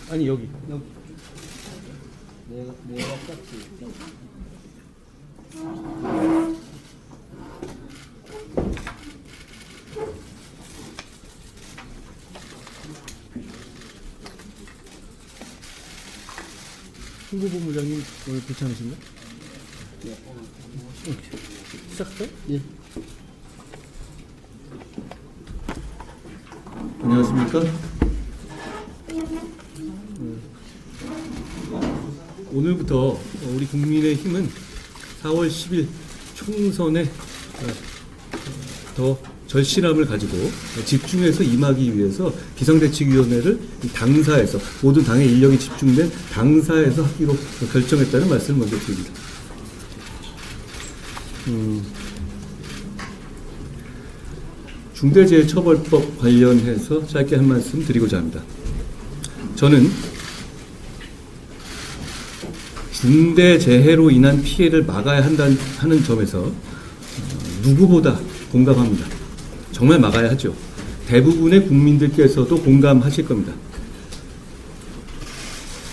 아니 여기 내가 깎지. 홍보본부장님 오늘 괜찮으신가? 네. 시작할까요? 예. 안녕하십니까? 오늘부터 우리 국민의힘은 4월 10일 총선에 더 절실함을 가지고 집중해서 임하기 위해서 비상대책위원회를 당사에서 모든 당의 인력이 집중된 당사에서 하기로 결정했다는 말씀을 먼저 드립니다. 중대재해처벌법 관련해서 짧게 한 말씀 드리고자 합니다. 저는 중대재해로 인한 피해를 막아야 하는 점에서 누구보다 공감합니다. 정말 막아야 하죠. 대부분의 국민들께서도 공감하실 겁니다.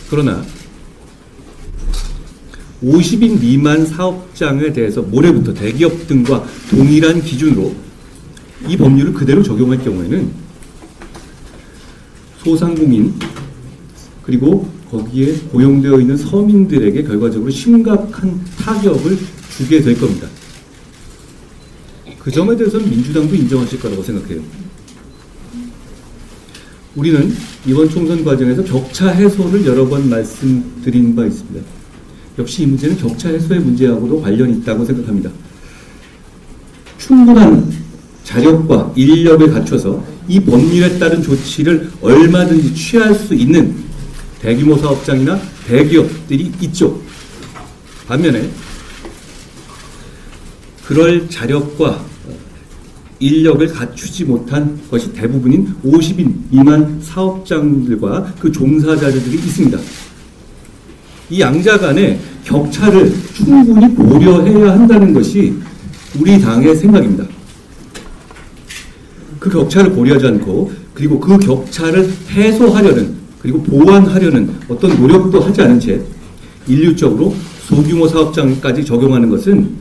그러나 50인 미만 사업장에 대해서 올해부터 대기업 등과 동일한 기준으로 이 법률을 그대로 적용할 경우에는 소상공인 그리고 거기에 고용되어 있는 서민들에게 결과적으로 심각한 타격을 주게 될 겁니다. 그 점에 대해서는 민주당도 인정하실 거라고 생각해요. 우리는 이번 총선 과정에서 격차 해소를 여러 번 말씀드린 바 있습니다. 역시 이 문제는 격차 해소의 문제하고도 관련이 있다고 생각합니다. 충분한 자력과 인력을 갖춰서 이 법률에 따른 조치를 얼마든지 취할 수 있는 대규모 사업장이나 대기업들이 있죠. 반면에 그럴 자력과 인력을 갖추지 못한 것이 대부분인 50인 미만 사업장들과 그 종사자들이 있습니다. 이 양자 간의 격차를 충분히 고려해야 한다는 것이 우리 당의 생각입니다. 그 격차를 고려하지 않고 그리고 그 격차를 해소하려는 그리고 보완하려는 어떤 노력도 하지 않은 채 일률적으로 소규모 사업장까지 적용하는 것은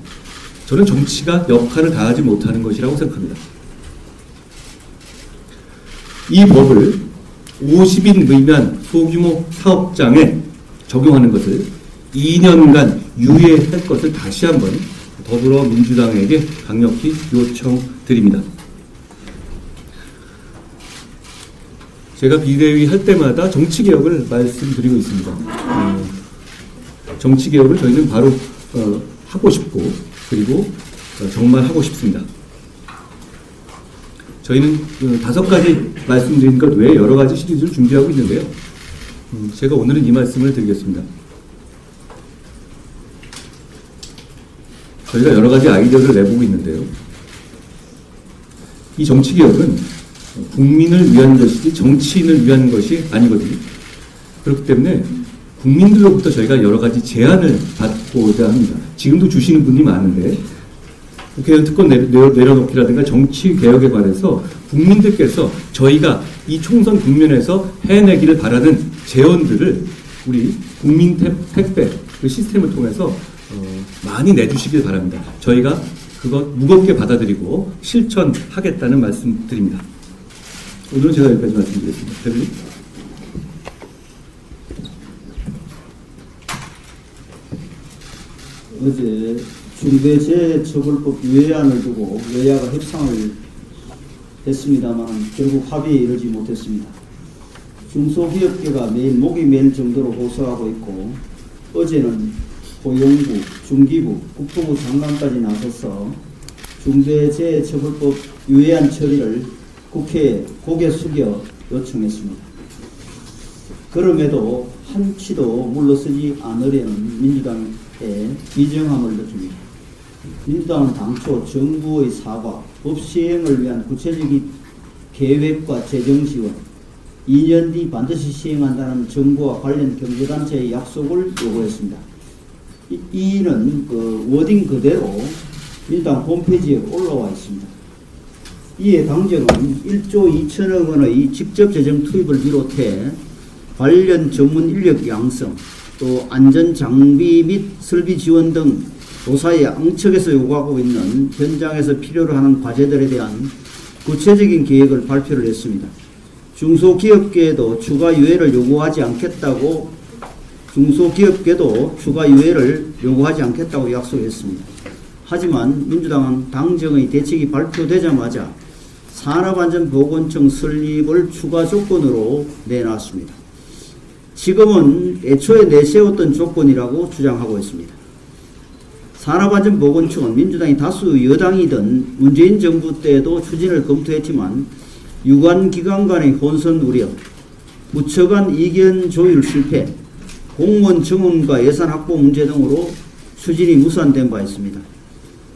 저는 정치가 역할을 다하지 못하는 것이라고 생각합니다. 이 법을 50인 미만 소규모 사업장에 적용하는 것을 2년간 유예할 것을 다시 한번 더불어민주당에게 강력히 요청드립니다. 제가 비대위 할 때마다 정치개혁을 말씀드리고 있습니다. 정치개혁을 저희는 바로 하고 싶고 그리고 정말 하고 싶습니다. 저희는 5가지 말씀드린 것 외에 여러 가지 시리즈를 준비하고 있는데요. 제가 오늘은 이 말씀을 드리겠습니다. 저희가 여러 가지 아이디어를 내보고 있는데요. 이 정치개혁은 국민을 위한 것이지 정치인을 위한 것이 아니거든요. 그렇기 때문에 국민들로부터 저희가 여러 가지 제안을 받고자 합니다. 지금도 주시는 분이 많은데 국회의원 특권 내려놓기라든가 정치개혁에 관해서 국민들께서 저희가 이 총선 국면에서 해내기를 바라는 제언들을 우리 국민 택배 그 시스템을 통해서 많이 내주시길 바랍니다. 저희가 그것 무겁게 받아들이고 실천하겠다는 말씀 드립니다. 오늘은 제가 여기까지 말씀드리겠습니다. 대표님. 어제 중대재해처벌법 유예안을 두고 여야가 협상을 했습니다만 결국 합의에 이르지 못했습니다. 중소기업계가 매일 목이 메일 정도로 호소하고 있고 어제는 고용부, 중기부, 국토부 장관까지 나서서 중대재해처벌법 유예안 처리를 국회에 고개 숙여 요청했습니다. 그럼에도 한치도 물러서지 않으려는 민주당의 비정함을 느낍니다. 민주당은 당초 정부의 사과, 법 시행을 위한 구체적인 계획과 재정 지원, 2년 뒤 반드시 시행한다는 정부와 관련 경제단체의 약속을 요구했습니다. 이는 그 워딩 그대로 민주당 홈페이지에 올라와 있습니다. 이에 당정은 1조 2천억 원의 직접 재정 투입을 비롯해 관련 전문 인력 양성, 또 안전 장비 및 설비 지원 등 도사의 앙척에서 요구하고 있는 현장에서 필요로 하는 과제들에 대한 구체적인 계획을 발표를 했습니다. 중소기업계에도 추가 유예를 요구하지 않겠다고 약속했습니다. 하지만 민주당은 당정의 대책이 발표되자마자 산업안전보건청 설립을 추가 조건으로 내놨습니다. 지금은 애초에 내세웠던 조건이라고 주장하고 있습니다. 산업안전보건청은 민주당이 다수 여당이던 문재인 정부 때도 추진을 검토했지만 유관기관 간의 혼선 우려, 부처 간 이견 조율 실패, 공무원 정원과 예산 확보 문제 등으로 추진이 무산된 바 있습니다.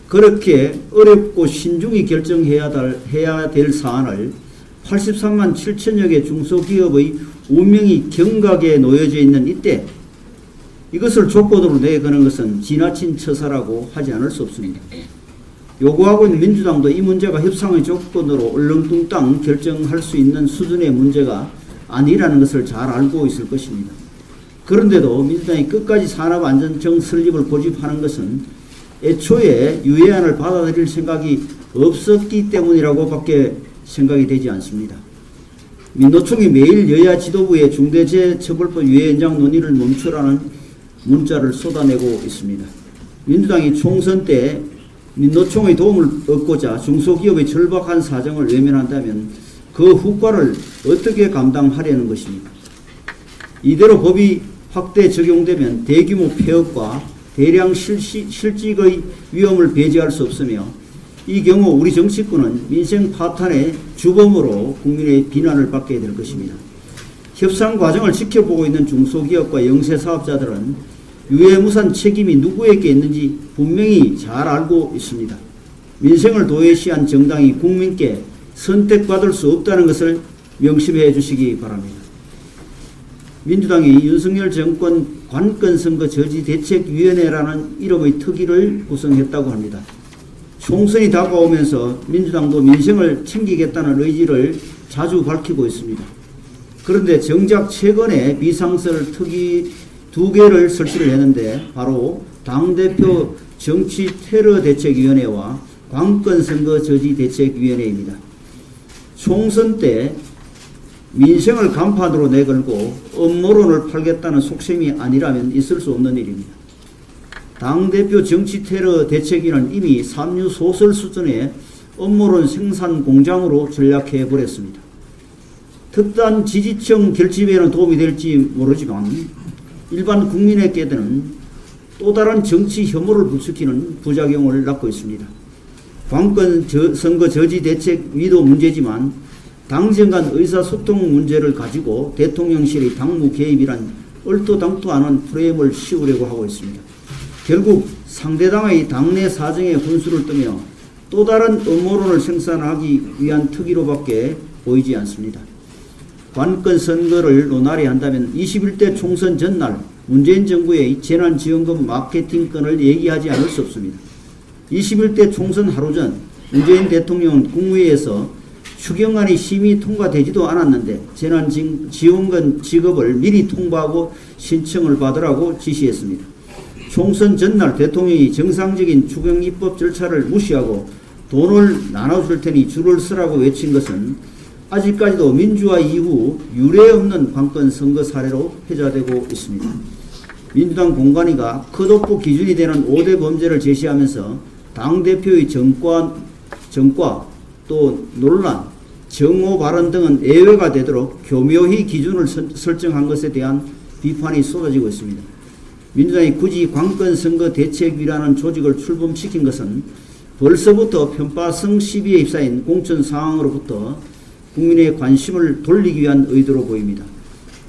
그렇게 어렵고 신중히 결정해야 될 사안을 83만 7천여 개 중소기업의 운명이 경각에 놓여져 있는 이때 이것을 조건으로 내거는 것은 지나친 처사라고 하지 않을 수 없습니다. 요구하고 있는 민주당도 이 문제가 협상의 조건으로 얼렁뚱땅 결정할 수 있는 수준의 문제가 아니라는 것을 잘 알고 있을 것입니다. 그런데도 민주당이 끝까지 산업안전청 설립을 고집하는 것은 애초에 유예안을 받아들일 생각이 없었기 때문이라고밖에 생각이 되지 않습니다. 민노총이 매일 여야 지도부에 중대재해처벌법 유예 연장 논의를 멈추라는 문자를 쏟아내고 있습니다. 민주당이 총선 때 민노총의 도움을 얻고자 중소기업의 절박한 사정을 외면한다면 그 후과를 어떻게 감당하려는 것입니까? 이대로 법이 확대 적용되면 대규모 폐업과 대량 실직의 위험을 배제할 수 없으며 이 경우 우리 정치권은 민생 파탄의 주범으로 국민의 비난을 받게 될 것입니다. 협상 과정을 지켜보고 있는 중소기업과 영세사업자들은 유해무산 책임이 누구에게 있는지 분명히 잘 알고 있습니다. 민생을 도외시한 정당이 국민께 선택받을 수 없다는 것을 명심해 주시기 바랍니다. 민주당이 윤석열 정권 관건선거 저지대책위원회라는 이름의 특위를 구성했다고 합니다. 총선이 다가오면서 민주당도 민생을 챙기겠다는 의지를 자주 밝히고 있습니다. 그런데 정작 최근에 비상설 특위 2개를 설치를 했는데 바로 당대표 정치테러대책위원회와 관건선거 저지대책위원회입니다. 총선 때 민생을 간판으로 내걸고 음모론을 팔겠다는 속셈이 아니라면 있을 수 없는 일입니다. 당대표 정치테러 대책위는 이미 삼류소설 수준의 음모론 생산 공장으로 전락해버렸습니다. 특단 지지층 결집에는 도움이 될지 모르지만 일반 국민에게는 또 다른 정치 혐오를 부추기는 부작용을 낳고 있습니다. 관건 선거 저지 대책위도 문제지만 당정 간 의사소통 문제를 가지고 대통령실의 당무 개입이란 얼토당토 않은 프레임을 씌우려고 하고 있습니다. 결국 상대당의 당내 사정에 혼수를 뜨며 또 다른 음모론을 생산하기 위한 특위로밖에 보이지 않습니다. 관건 선거를 논하려 한다면 21대 총선 전날 문재인 정부의 재난지원금 마케팅건을 얘기하지 않을 수 없습니다. 21대 총선 하루 전 문재인 대통령은 국무회의에서 추경안이 심의 통과되지도 않았는데 재난지원금 지급을 미리 통보하고 신청을 받으라고 지시했습니다. 총선 전날 대통령이 정상적인 추경 입법 절차를 무시하고 돈을 나눠줄 테니 줄을 서라고 외친 것은 아직까지도 민주화 이후 유례없는 관건 선거 사례로 회자되고 있습니다. 민주당 공관위가 컷오프 기준이 되는 5대 범죄를 제시하면서 당대표의 정과 또 논란, 정오 발언 등은 예외가 되도록 교묘히 기준을 설정한 것에 대한 비판이 쏟아지고 있습니다. 민주당이 굳이 관건선거 대책위라는 조직을 출범시킨 것은 벌써부터 편파성 시비에 휩싸인 공천 상황으로부터 국민의 관심을 돌리기 위한 의도로 보입니다.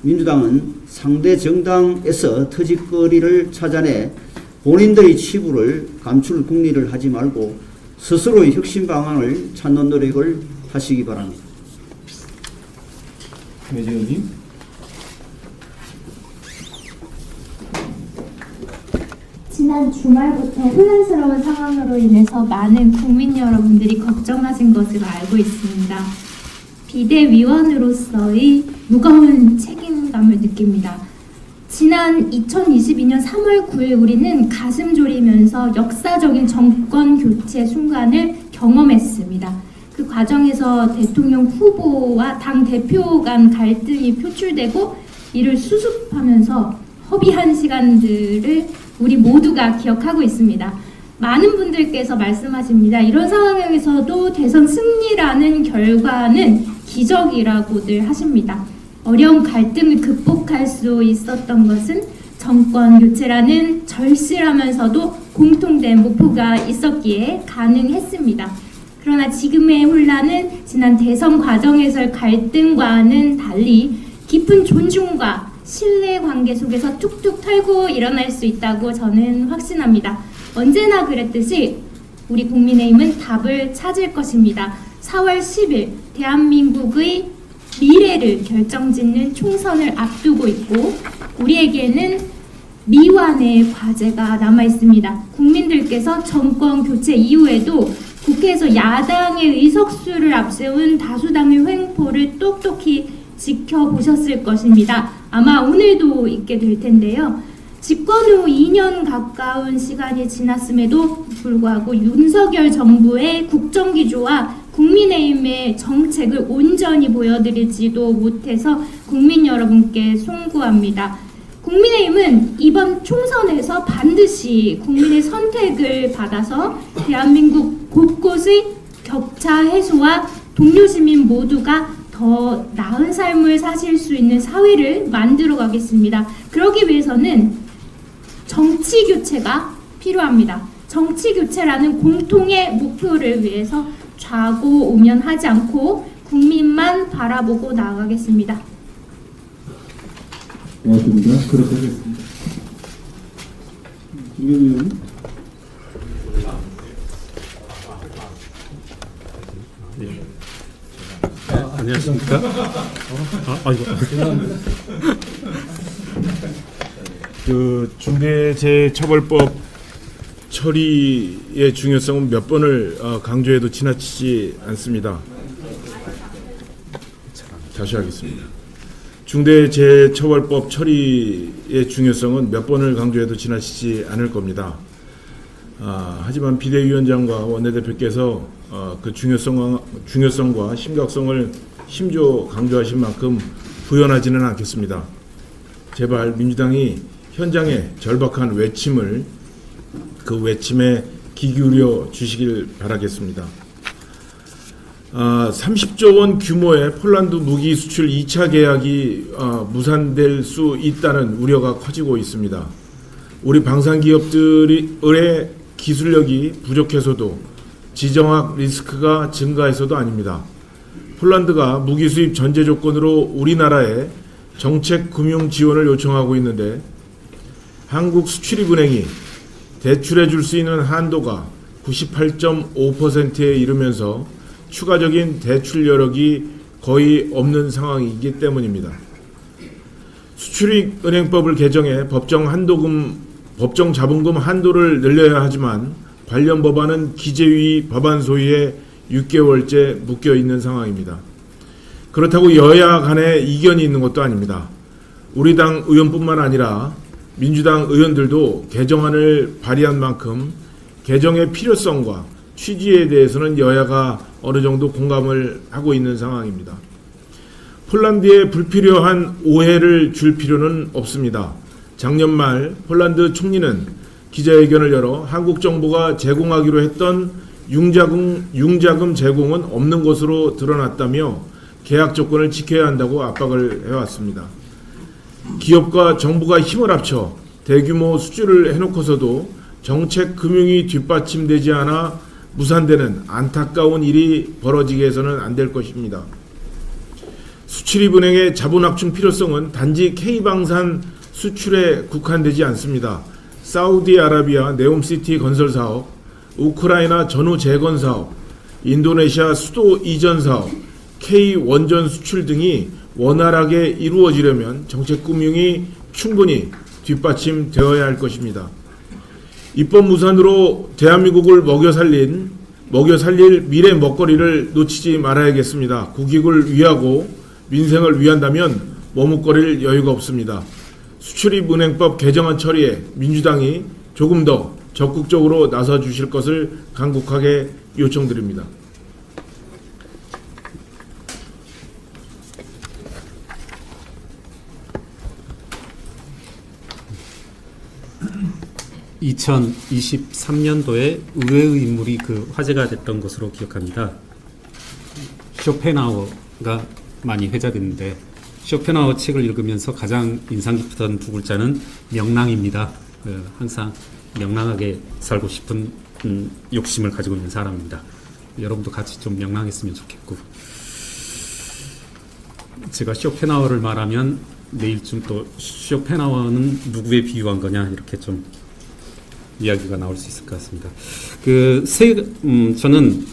민주당은 상대 정당에서 터질거리를 찾아내 본인들의 치부를 감출 궁리를 하지 말고 스스로의 혁신 방안을 찾는 노력을 하시기 바랍니다. 매재현님. 지난 주말부터 혼란스러운 상황으로 인해서 많은 국민 여러분들이 걱정하신 것으로 알고 있습니다. 비대위원으로서의 무거운 책임감을 느낍니다. 지난 2022년 3월 9일 우리는 가슴 졸이면서 역사적인 정권 교체 순간을 경험했습니다. 그 과정에서 대통령 후보와 당 대표 간 갈등이 표출되고 이를 수습하면서 허비한 시간들을 우리 모두가 기억하고 있습니다. 많은 분들께서 말씀하십니다. 이런 상황에서도 대선 승리라는 결과는 기적이라고들 하십니다. 어려운 갈등을 극복할 수 있었던 것은 정권 교체라는 절실하면서도 공통된 목표가 있었기에 가능했습니다. 그러나 지금의 혼란은 지난 대선 과정에서의 갈등과는 달리 깊은 존중과 신뢰 관계 속에서 툭툭 털고 일어날 수 있다고 저는 확신합니다. 언제나 그랬듯이 우리 국민의힘은 답을 찾을 것입니다. 4월 10일 대한민국의 미래를 결정짓는 총선을 앞두고 있고 우리에게는 미완의 과제가 남아 있습니다. 국민들께서 정권 교체 이후에도 국회에서 야당의 의석수를 앞세운 다수당의 횡포를 똑똑히 지켜보셨을 것입니다. 아마 오늘도 있게 될 텐데요. 집권 후 2년 가까운 시간이 지났음에도 불구하고 윤석열 정부의 국정기조와 국민의힘의 정책을 온전히 보여드리지도 못해서 국민 여러분께 송구합니다. 국민의힘은 이번 총선에서 반드시 국민의 선택을 받아서 대한민국 곳곳의 격차 해소와 동료 시민 모두가 더 나은 삶을 사실 수 있는 사회를 만들어 가겠습니다. 그러기 위해서는 정치 교체가 필요합니다. 정치 교체라는 공통의 목표를 위해서 좌고우면하지 않고 국민만 바라보고 나아가겠습니다. 고맙습니다. 그렇게 하겠습니다. 김경희 의원님. 안녕하십니까? 아이고. 그 중대재해처벌법 처리의 중요성은 몇 번을 강조해도 지나치지 않습니다. 다시 하겠습니다. 중대재해처벌법 처리의 중요성은 몇 번을 강조해도 지나치지 않을 겁니다. 하지만 비대위원장과 원내대표께서 그 중요성과 심각성을 힘줘 강조하신 만큼 부연하지는 않겠습니다. 제발 민주당이 현장의 절박한 외침을 그 외침에 귀 기울여 주시길 바라겠습니다. 30조 원 규모의 폴란드 무기 수출 2차 계약이 무산될 수 있다는 우려가 커지고 있습니다. 우리 방산기업들의 기술력이 부족해서도 지정학 리스크가 증가해서도 아닙니다. 폴란드가 무기 수입 전제 조건으로 우리나라에 정책 금융 지원을 요청하고 있는데 한국수출입은행이 대출해 줄 수 있는 한도가 98.5%에 이르면서 추가적인 대출 여력이 거의 없는 상황이기 때문입니다. 수출입은행법을 개정해 법정 자본금 한도를 늘려야 하지만 관련 법안은 기재위 법안 소위에 6개월째 묶여 있는 상황입니다. 그렇다고 여야 간에 이견이 있는 것도 아닙니다. 우리 당 의원뿐만 아니라 민주당 의원들도 개정안을 발의한 만큼 개정의 필요성과 취지에 대해서는 여야가 어느 정도 공감을 하고 있는 상황입니다. 폴란드에 불필요한 오해를 줄 필요는 없습니다. 작년 말 폴란드 총리는 기자회견을 열어 한국 정부가 제공하기로 했던 융자금 제공은 없는 것으로 드러났다며 계약 조건을 지켜야 한다고 압박을 해왔습니다. 기업과 정부가 힘을 합쳐 대규모 수주를 해놓고서도 정책 금융이 뒷받침되지 않아 무산되는 안타까운 일이 벌어지게 해서는 안 될 것입니다. 수출입은행의 자본 확충 필요성은 단지 K방산 수출에 국한되지 않습니다. 사우디아라비아 네옴시티 건설 사업, 우크라이나 전후 재건 사업, 인도네시아 수도 이전 사업, K 원전 수출 등이 원활하게 이루어지려면 정책 금융이 충분히 뒷받침되어야 할 것입니다. 입법 무산으로 대한민국을 먹여 살릴 미래 먹거리를 놓치지 말아야겠습니다. 국익을 위하고 민생을 위한다면 머뭇거릴 여유가 없습니다. 수출입은행법 개정안 처리에 민주당이 조금 더 적극적으로 나서 주실 것을 간곡하게 요청드립니다. (2023년도에) 의회의 인물이 화제가 됐던 것으로 기억합니다. 쇼펜하우어가 많이 회자됐는데, 쇼펜하우어 책을 읽으면서 가장 인상 깊었던 두 글자는 명랑입니다. 항상 명랑하게 살고 싶은 욕심을 가지고 있는 사람입니다. 여러분도 같이 좀 명랑했으면 좋겠고, 제가 쇼펜하우어를 말하면 내일쯤 또 쇼펜하우어는 누구에 비유한 거냐 이렇게 좀 이야기가 나올 수 있을 것 같습니다. 저는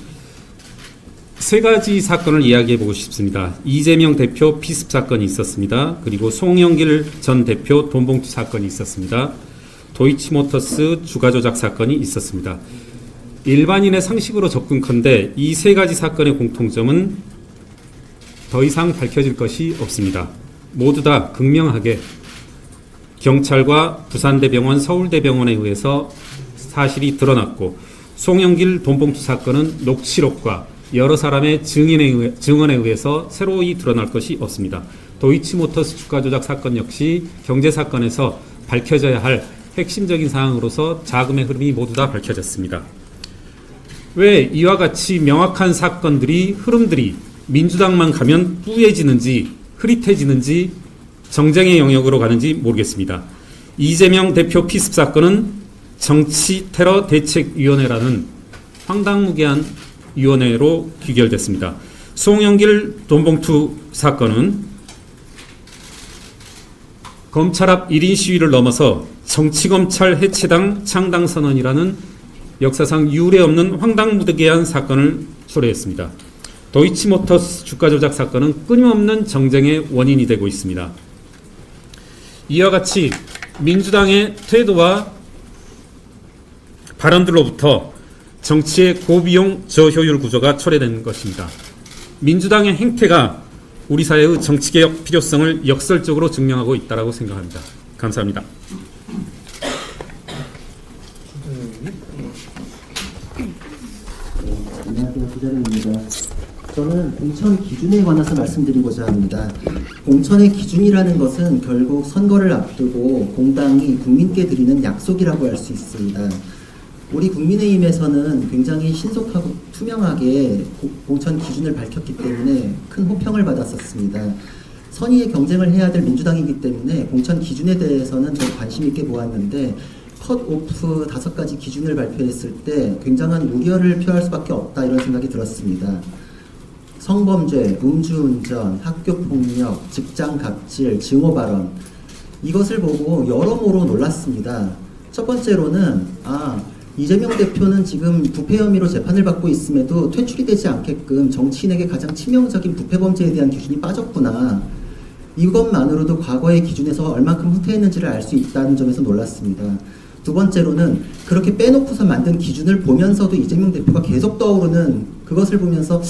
세 가지 사건을 이야기해 보고 싶습니다. 이재명 대표 피습 사건이 있었습니다. 그리고 송영길 전 대표 돈봉투 사건이 있었습니다. 도이치모터스 주가 조작 사건이 있었습니다. 일반인의 상식으로 접근컨대 이 세 가지 사건의 공통점은 더 이상 밝혀질 것이 없습니다. 모두 다 극명하게 경찰과 부산대병원, 서울대병원에 의해서 사실이 드러났고, 송영길 돈봉투 사건은 녹취록과 여러 사람의 증언에 의해서 새로이 드러날 것이 없습니다. 도이치모터스 주가 조작 사건 역시 경제사건에서 밝혀져야 할 핵심적인 사항으로서 자금의 흐름이 모두 다 밝혀졌습니다. 왜 이와 같이 명확한 사건들이, 흐름들이 민주당만 가면 뿌얘지는지 흐릿해지는지 정쟁의 영역으로 가는지 모르겠습니다. 이재명 대표 피습 사건은 정치테러 대책위원회라는 황당무계한 위원회로 귀결됐습니다. 송영길 돈봉투 사건은 검찰 앞 1인 시위를 넘어서 정치검찰 해체당 창당선언이라는 역사상 유례 없는 황당무계한 사건을 초래했습니다. 도이치모터스 주가 조작 사건은 끊임없는 정쟁의 원인이 되고 있습니다. 이와 같이 민주당의 태도와 발언들로부터 정치의 고비용 저효율 구조가 초래된 것입니다. 민주당의 행태가 우리 사회의 정치개혁 필요성을 역설적으로 증명하고 있다고 생각합니다. 감사합니다. 안녕하세요. 기자입니다. 저는 공천 기준에 관해서 말씀드리고자 합니다. 공천의 기준이라는 것은 결국 선거를 앞두고 공당이 국민께 드리는 약속이라고 할 수 있습니다. 우리 국민의힘에서는 굉장히 신속하고 투명하게 공천 기준을 밝혔기 때문에 큰 호평을 받았었습니다. 선의의 경쟁을 해야 될 민주당이기 때문에 공천 기준에 대해서는 좀 관심 있게 보았는데, 컷오프 5가지 기준을 발표했을 때 굉장한 우려를 표할 수밖에 없다, 이런 생각이 들었습니다. 성범죄, 음주운전, 학교폭력, 직장갑질, 증오발언, 이것을 보고 여러모로 놀랐습니다. 첫 번째로는 이재명 대표는 지금 부패 혐의로 재판을 받고 있음에도 퇴출이 되지 않게끔 정치인에게 가장 치명적인 부패 범죄에 대한 기준이 빠졌구나. 이것만으로도 과거의 기준에서 얼만큼 후퇴했는지를 알 수 있다는 점에서 놀랐습니다. 두 번째로는 그렇게 빼놓고서 만든 기준을 보면서도 이재명 대표가 계속 떠오르는 그것을 보면서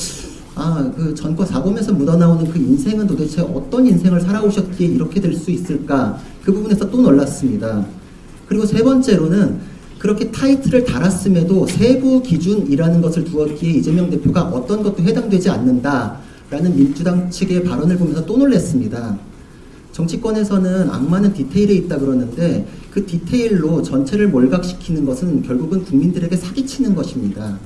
그 전과 사범에서 묻어나오는 그 인생은 도대체 어떤 인생을 살아오셨기에 이렇게 될 수 있을까? 그 부분에서 또 놀랐습니다. 그리고 세 번째로는 그렇게 타이틀을 달았음에도 세부 기준이라는 것을 두었기에 이재명 대표가 어떤 것도 해당되지 않는다라는 민주당 측의 발언을 보면서 또 놀랐습니다. 정치권에서는 악마는 디테일에 있다 그러는데, 그 디테일로 전체를 몰각시키는 것은 결국은 국민들에게 사기치는 것입니다.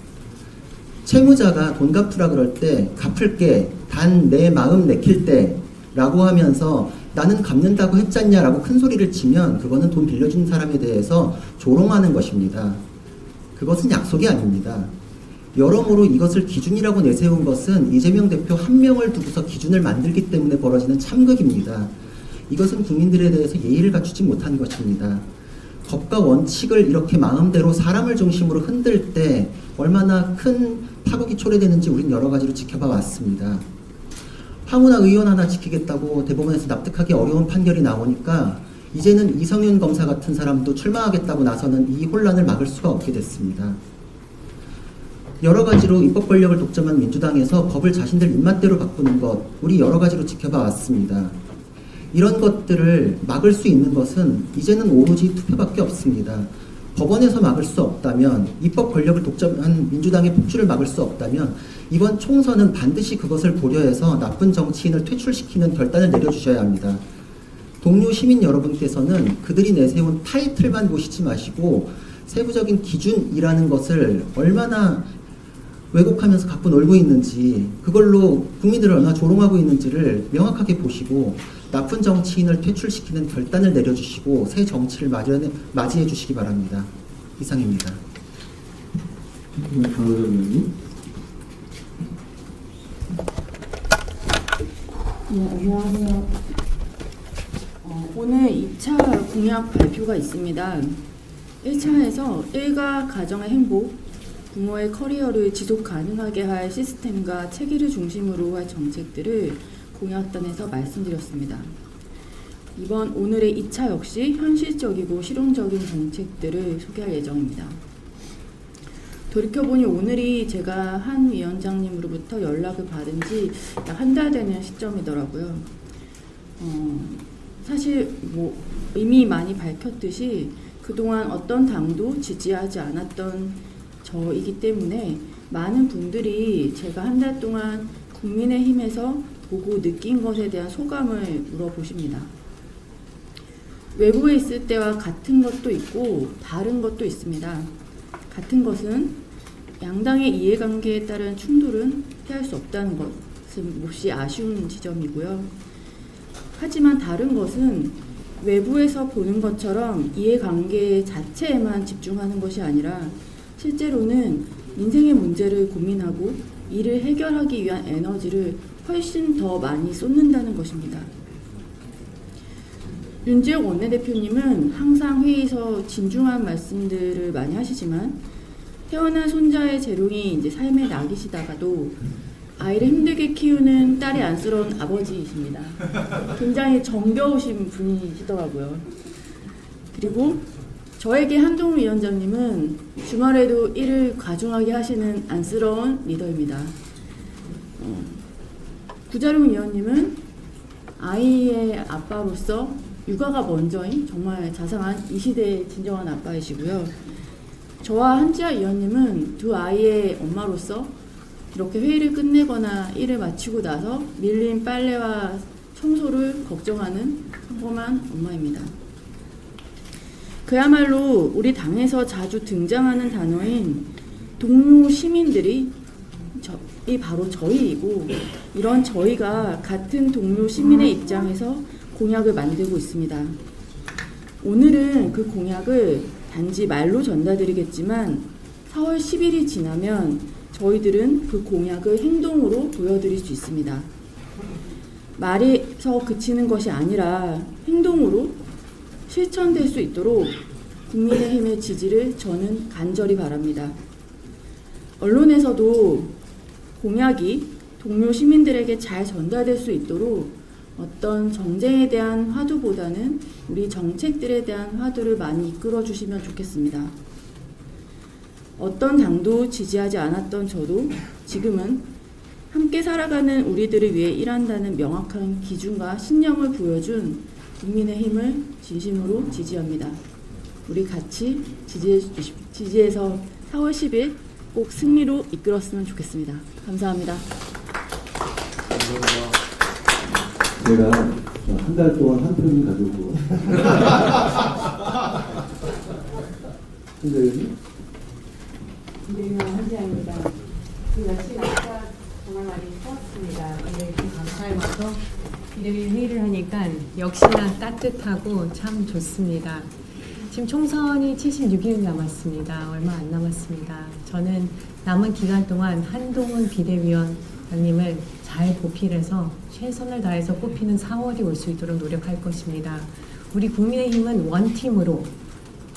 채무자가 돈 갚으라 그럴 때 갚을게 단 내 마음 내킬 때 라고 하면서 나는 갚는다고 했잖냐라고 큰 소리를 치면 그거는 돈 빌려준 사람에 대해서 조롱하는 것입니다. 그것은 약속이 아닙니다. 여러모로 이것을 기준이라고 내세운 것은 이재명 대표 한 명을 두고서 기준을 만들기 때문에 벌어지는 참극입니다. 이것은 국민들에 대해서 예의를 갖추지 못한 것입니다. 법과 원칙을 이렇게 마음대로 사람을 중심으로 흔들 때 얼마나 큰 파국이 초래되는지 우린 여러 가지로 지켜봐 왔습니다. 황운하 의원 하나 지키겠다고 대법원에서 납득하기 어려운 판결이 나오니까 이제는 이성윤 검사 같은 사람도 출마하겠다고 나서는 이 혼란을 막을 수가 없게 됐습니다. 여러 가지로 입법 권력을 독점한 민주당에서 법을 자신들 입맛대로 바꾸는 것, 우리 여러 가지로 지켜봐 왔습니다. 이런 것들을 막을 수 있는 것은 이제는 오로지 투표밖에 없습니다. 법원에서 막을 수 없다면, 입법 권력을 독점한 민주당의 폭주를 막을 수 없다면 이번 총선은 반드시 그것을 고려해서 나쁜 정치인을 퇴출시키는 결단을 내려주셔야 합니다. 동료 시민 여러분께서는 그들이 내세운 타이틀만 보시지 마시고 세부적인 기준이라는 것을 얼마나 왜곡하면서 갖고 놀고 있는지, 그걸로 국민들을 얼마나 조롱하고 있는지를 명확하게 보시고 나쁜 정치인을 퇴출시키는 결단을 내려주시고 새 정치를 맞이해 주시기 바랍니다. 이상입니다. 강 의원님. 네, 안녕하세요. 오늘 2차 공약 발표가 있습니다. 1차에서 일가 가정의 행복, 부모의 커리어를 지속 가능하게 할 시스템과 체계를 중심으로 할 정책들을 공약단에서 말씀드렸습니다. 이번 오늘의 2차 역시 현실적이고 실용적인 정책들을 소개할 예정입니다. 돌이켜보니 오늘이 제가 한 위원장님으로부터 연락을 받은 지 약 한 달 되는 시점이더라고요. 사실 이미 많이 밝혔듯이 그동안 어떤 당도 지지하지 않았던 저이기 때문에 많은 분들이 제가 한 달 동안 국민의힘에서 보고 느낀 것에 대한 소감을 물어보십니다. 외부에 있을 때와 같은 것도 있고 다른 것도 있습니다. 같은 것은 양당의 이해관계에 따른 충돌은 피할 수 없다는 것은 몹시 아쉬운 지점이고요. 하지만 다른 것은 외부에서 보는 것처럼 이해관계 자체에만 집중하는 것이 아니라 실제로는 인생의 문제를 고민하고 이를 해결하기 위한 에너지를 훨씬 더 많이 쏟는다는 것입니다. 윤지혁 원내대표님은 항상 회의에서 진중한 말씀들을 많이 하시지만 태어난 손자의 재롱이 이제 삶의 낙이시다가도 아이를 힘들게 키우는 딸이 안쓰러운 아버지이십니다. 굉장히 정겨우신 분이시더라고요. 그리고 저에게 한동훈 위원장님은 주말에도 일을 과중하게 하시는 안쓰러운 리더입니다. 구자룡 위원님은 아이의 아빠로서 육아가 먼저인 정말 자상한 이 시대의 진정한 아빠이시고요. 저와 한지아 위원님은 두 아이의 엄마로서 이렇게 회의를 끝내거나 일을 마치고 나서 밀린 빨래와 청소를 걱정하는 평범한 엄마입니다. 그야말로 우리 당에서 자주 등장하는 단어인 동료 시민들이 바로 저희이고, 이런 저희가 같은 동료 시민의 입장에서 공약을 만들고 있습니다. 오늘은 그 공약을 단지 말로 전달드리겠지만 4월 10일이 지나면 저희들은 그 공약을 행동으로 보여드릴 수 있습니다. 말에서 그치는 것이 아니라 행동으로 실천될 수 있도록 국민의힘의 지지를 저는 간절히 바랍니다. 언론에서도 공약이 동료 시민들에게 잘 전달될 수 있도록 어떤 정쟁에 대한 화두보다는 우리 정책들에 대한 화두를 많이 이끌어 주시면 좋겠습니다. 어떤 당도 지지하지 않았던 저도 지금은 함께 살아가는 우리들을 위해 일한다는 명확한 기준과 신념을 보여준 국민의힘을 진심으로 지지합니다. 우리 같이 지지해서 4월 10일 꼭 승리로 이끌었으면 좋겠습니다. 감사합니다. 제가 한 달 동안 한 표를 가지고 선생님? 네, 한지아입니다. 역시 아까 정말 많이 추웠습니다. 근데 감사히 와서 이렇게 회의를 하니까 역시나 따뜻하고 참 좋습니다. 지금 총선이 76일 남았습니다. 얼마 안 남았습니다. 저는 남은 기간 동안 한동훈 비대위원장님을 잘 보필해서 최선을 다해서 뽑히는 4월이 올 수 있도록 노력할 것입니다. 우리 국민의힘은 원팀으로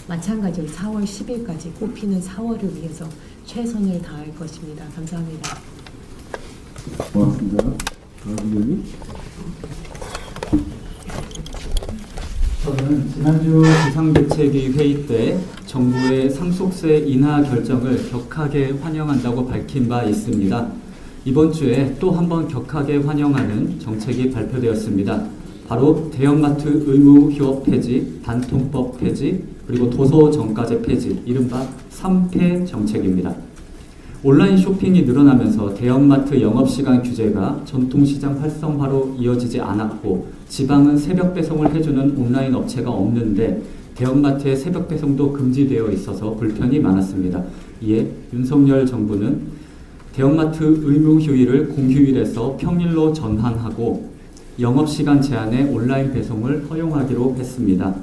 마찬가지로 4월 10일까지 뽑히는 4월을 위해서 최선을 다할 것입니다. 감사합니다. 고맙습니다. 의원님. 저는 지난주 비상대책위 회의 때 정부의 상속세 인하 결정을 격하게 환영한다고 밝힌 바 있습니다. 이번 주에 또 한 번 격하게 환영하는 정책이 발표되었습니다. 바로 대형마트 의무 휴업 폐지, 단통법 폐지, 그리고 도서 정가제 폐지, 이른바 3폐 정책입니다. 온라인 쇼핑이 늘어나면서 대형마트 영업시간 규제가 전통시장 활성화로 이어지지 않았고 지방은 새벽 배송을 해주는 온라인 업체가 없는데 대형마트의 새벽 배송도 금지되어 있어서 불편이 많았습니다. 이에 윤석열 정부는 대형마트 의무 휴일을 공휴일에서 평일로 전환하고 영업시간 제한의 온라인 배송을 허용하기로 했습니다.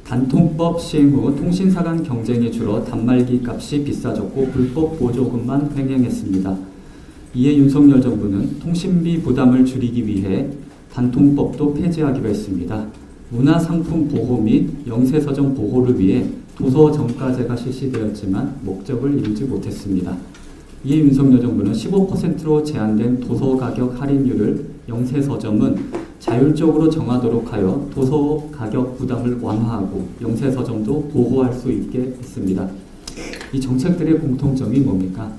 단통법 시행 후 통신사 간 경쟁이 줄어 단말기 값이 비싸졌고 불법 보조금만 횡행했습니다. 이에 윤석열 정부는 통신비 부담을 줄이기 위해 단통법도 폐지하기로 했습니다. 문화상품 보호 및 영세서적 보호를 위해 도서 정가제가 실시되었지만 목적을 이루지 못했습니다. 이에 윤석열 정부는 15%로 제한된 도서 가격 할인율을 영세서점은 자율적으로 정하도록 하여 도서 가격 부담을 완화하고 영세서점도 보호할 수 있게 했습니다. 이 정책들의 공통점이 뭡니까?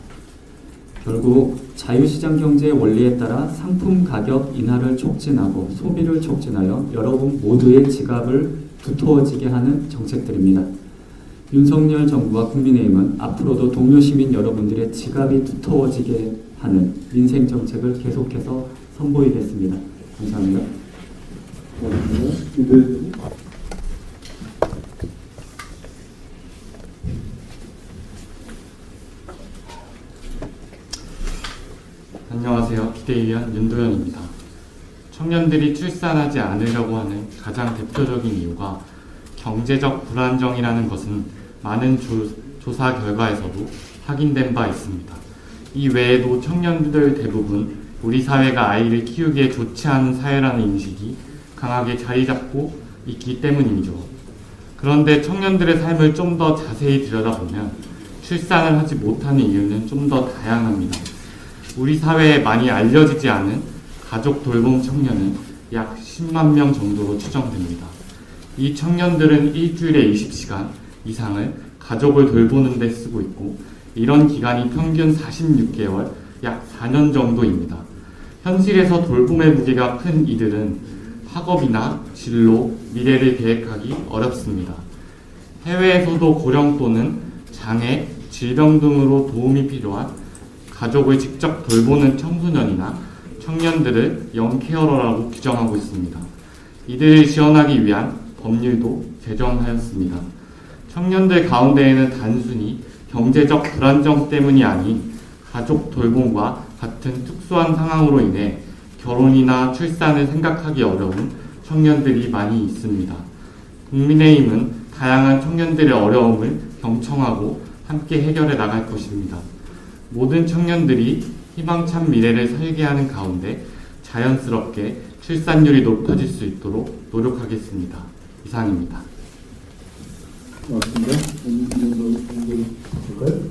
결국 자유시장 경제의 원리에 따라 상품 가격 인하를 촉진하고 소비를 촉진하여 여러분 모두의 지갑을 두터워지게 하는 정책들입니다. 윤석열 정부와 국민의힘은 앞으로도 동료 시민 여러분들의 지갑이 두터워지게 하는 민생 정책을 계속해서 선보이겠습니다. 감사합니다. 안녕하세요. 비대위원 윤도현입니다. 청년들이 출산하지 않으려고 하는 가장 대표적인 이유가 경제적 불안정이라는 것은 많은 조사 결과에서도 확인된 바 있습니다. 이 외에도 청년들 대부분 우리 사회가 아이를 키우기에 좋지 않은 사회라는 인식이 강하게 자리 잡고 있기 때문이죠. 그런데 청년들의 삶을 좀 더 자세히 들여다보면 출산을 하지 못하는 이유는 좀 더 다양합니다. 우리 사회에 많이 알려지지 않은 가족 돌봄 청년은 약 10만 명 정도로 추정됩니다. 이 청년들은 일주일에 20시간 이상을 가족을 돌보는 데 쓰고 있고 이런 기간이 평균 46개월, 약 4년 정도입니다. 현실에서 돌봄의 무게가 큰 이들은 학업이나 진로, 미래를 계획하기 어렵습니다. 해외에서도 고령 또는 장애, 질병 등으로 도움이 필요한 가족을 직접 돌보는 청소년이나 청년들을 영케어러라고 규정하고 있습니다. 이들을 지원하기 위한 법률도 제정하였습니다. 청년들 가운데에는 단순히 경제적 불안정 때문이 아닌 가족 돌봄과 같은 특수한 상황으로 인해 결혼이나 출산을 생각하기 어려운 청년들이 많이 있습니다. 국민의힘은 다양한 청년들의 어려움을 경청하고 함께 해결해 나갈 것입니다. 모든 청년들이 희망찬 미래를 설계하는 가운데 자연스럽게 출산율이 높아질 수 있도록 노력하겠습니다. 이상입니다. 고맙습니다. 오늘 정도 볼까요?